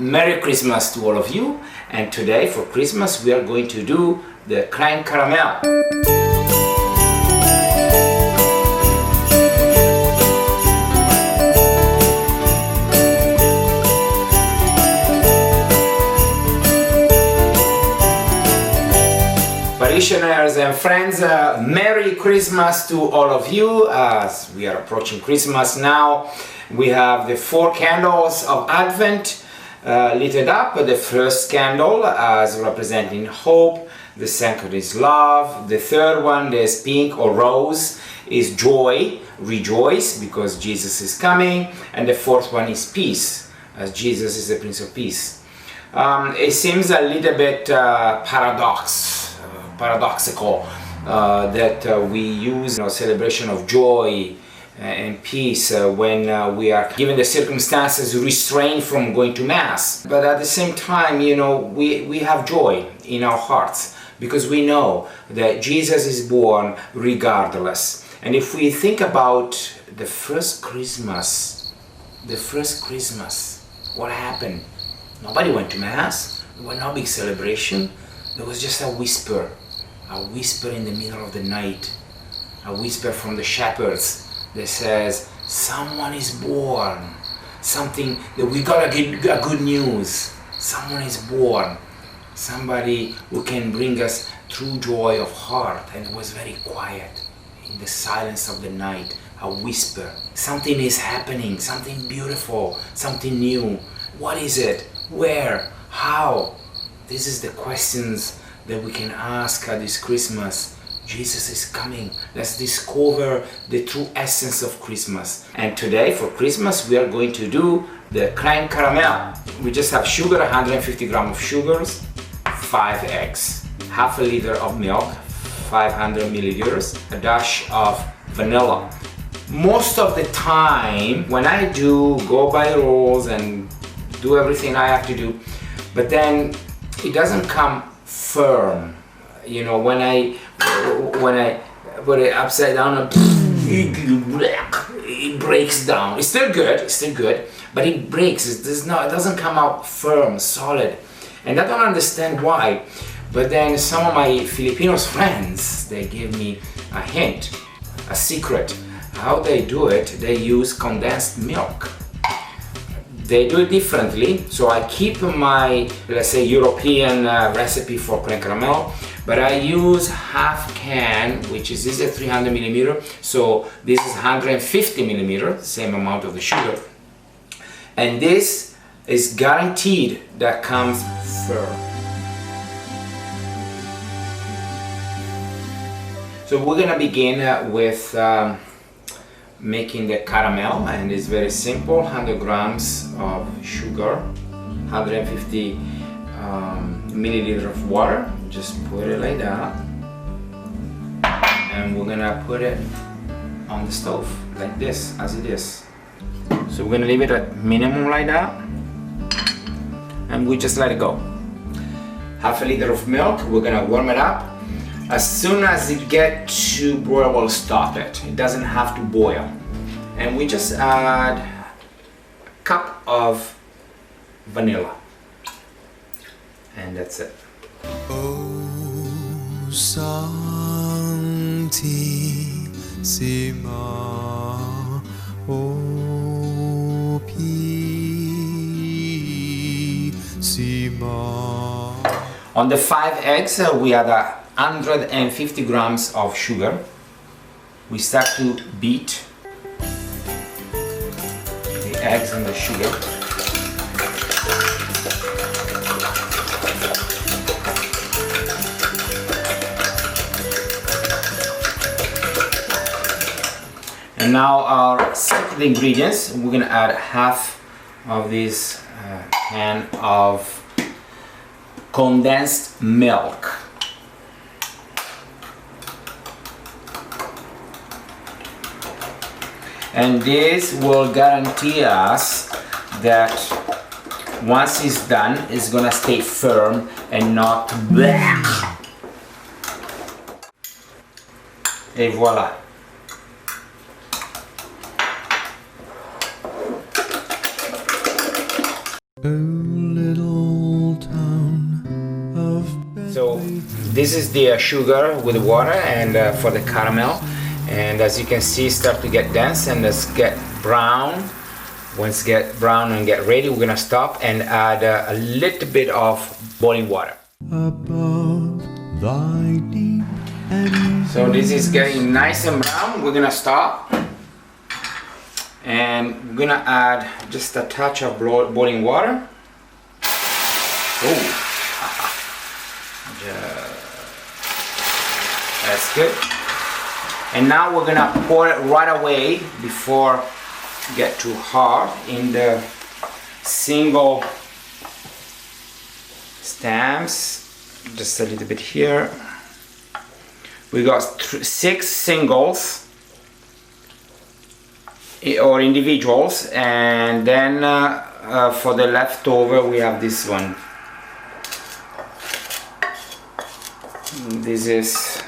Merry Christmas to all of you, and today for Christmas we are going to do the Crème Caramel. Parishioners and friends, Merry Christmas to all of you. As we are approaching Christmas now, we have the 4 candles of Advent lit up. The first candle as representing hope, the second is love, the third one, there's pink or rose, is joy, rejoice because Jesus is coming, and the fourth one is peace, as Jesus is the Prince of Peace. It seems a little bit paradoxical that we use celebration of joy and peace when we are given the circumstances restrained from going to Mass, but at the same time we have joy in our hearts because we know that Jesus is born regardless. And if we think about the first Christmas, what happened? Nobody went to Mass, there was no big celebration, there was just a whisper in the middle of the night, a whisper from the shepherds that says, someone is born, something that we got a good news, someone is born, somebody who can bring us true joy of heart. And it was very quiet in the silence of the night, a whisper, something is happening, something beautiful, something new. What is it? Where? How? This is the questions that we can ask at this Christmas. Jesus is coming. Let's discover the true essence of Christmas. And today for Christmas we are going to do the Crème Caramel. We just have sugar, 150 grams of sugars, 5 eggs, half a liter of milk, 500 milliliters, a dash of vanilla. Most of the time when I do go by rules and do everything I have to do, but then it doesn't come firm. When I put it upside down, it breaks down. It's still good, but it breaks. It doesn't come out firm, solid. And I don't understand why. But then some of my Filipino friends, they give me a hint, a secret. How they do it, they use condensed milk. They do it differently, so I keep my, let's say, European recipe for crème caramel, but I use half can, which is this is 300 millimeter, so this is 150 millimeter, same amount of the sugar, and this is guaranteed that comes firm. So we're gonna begin with making the caramel, and it's very simple. 100 grams of sugar, 150 milliliters of water. Just put it like that, and we're gonna put it on the stove like this, as it is. So we're gonna leave it at minimum like that, and we just let it go. Half a liter of milk, we're gonna warm it up. As soon as it gets to boil, we'll stop it. It doesn't have to boil. And we just add a cup of vanilla. And that's it. O Sanctissima, O Pissima. On the 5 eggs, we add 150 grams of sugar. We start to beat the eggs and the sugar. And now our secret ingredients, we're gonna add half of this can of condensed milk. And this will guarantee us that once it's done, it's gonna stay firm and not black. Et voila. Oh, This is the sugar with the water and for the caramel, and as you can see, start to get dense and let's get brown. Once it get brown and get ready, we're gonna stop and add a little bit of boiling water. above thy deep and So this is getting nice and brown. We're gonna stop and we're gonna add just a touch of boiling water. Oh, that's good. And now we're gonna pour it right away before it get too hard in the single stamps. Just a little bit here. We got 6 singles or individuals, and then for the leftover we have this one. This is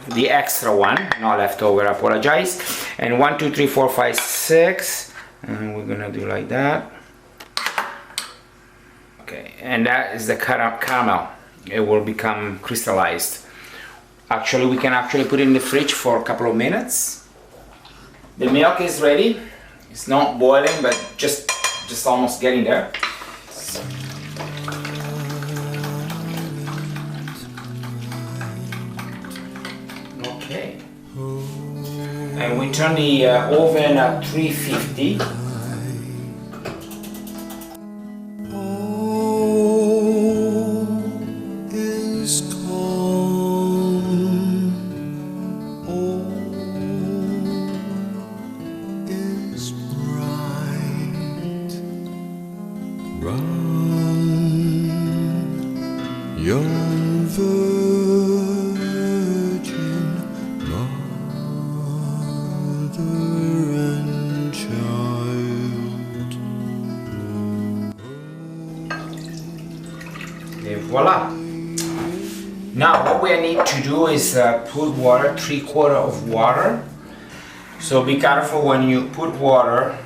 the extra one, not leftover, I apologize. And 1, 2, 3, 4, 5, 6, and we're gonna do like that. Okay, and that is the caramel. It will become crystallized. Actually, we can actually put it in the fridge for a couple of minutes. The milk is ready. It's not boiling, but just almost getting there. Okay. And we turn the oven at 350. young virgin mother and child. And voila! Now what we need to do is put water, 3/4 of water. So be careful when you put water,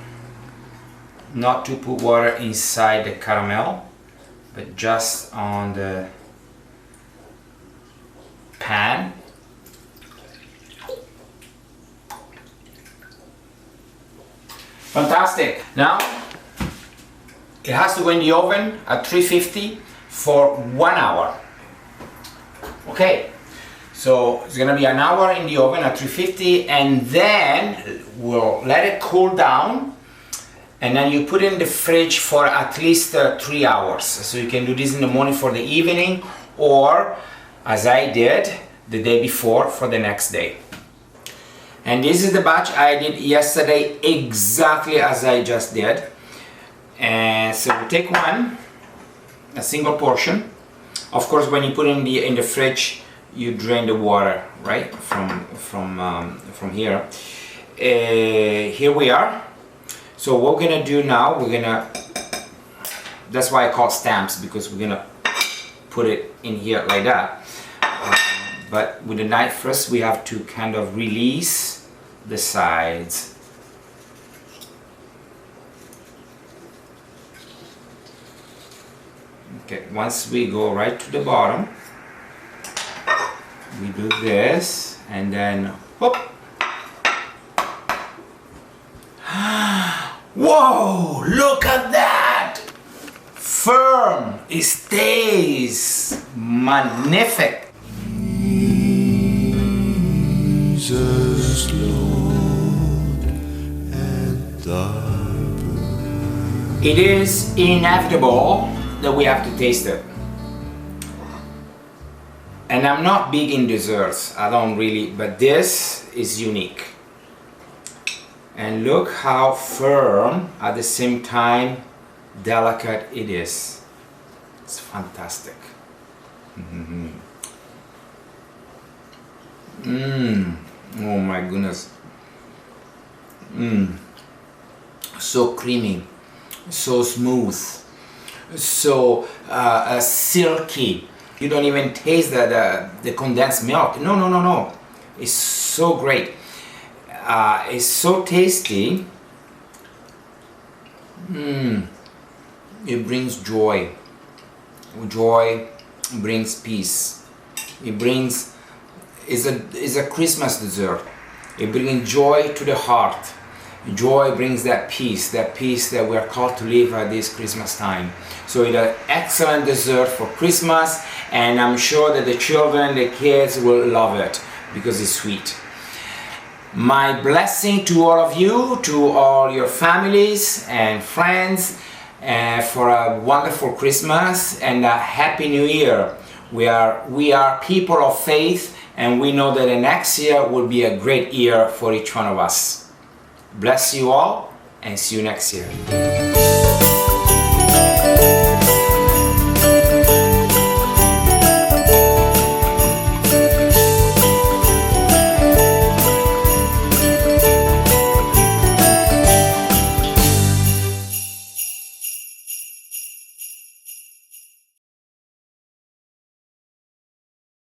not to put water inside the caramel, but just on the pan. Fantastic! Now it has to go in the oven at 350 for 1 hour. Okay, so it's gonna be an hour in the oven at 350, and then we'll let it cool down, and then you put it in the fridge for at least 3 hours. So you can do this in the morning for the evening, or as I did the day before for the next day. And this is the batch I did yesterday, exactly as I just did. And so we take a single portion. Of course, when you put it in the fridge, you drain the water, right, from here. Here we are. So what we're gonna do now, that's why I call stamps, because we're gonna put it in here like that. But with the knife first, we have to kind of release the sides. Okay, once we go right to the bottom, we do this, and then whoop. Whoa, look at that! Firm, it stays magnific. Jesus, Lord, and thy birth. It is inevitable that we have to taste it. And I'm not big in desserts, I don't really, but this is unique. And look how firm, at the same time, delicate it is. It's fantastic. Oh my goodness. So creamy, so smooth, so silky. You don't even taste the condensed milk. No. It's so great. It's so tasty. It brings joy. Joy brings peace. is a Christmas dessert. It brings joy to the heart. Joy brings that peace that we are called to live at this Christmas time. So it's an excellent dessert for Christmas, and I'm sure that the children, the kids will love it because it's sweet. My blessing to all of you, to all your families and friends, for a wonderful Christmas and a Happy New Year. We are people of faith, and we know that the next year will be a great year for each one of us. Bless you all, and see you next year.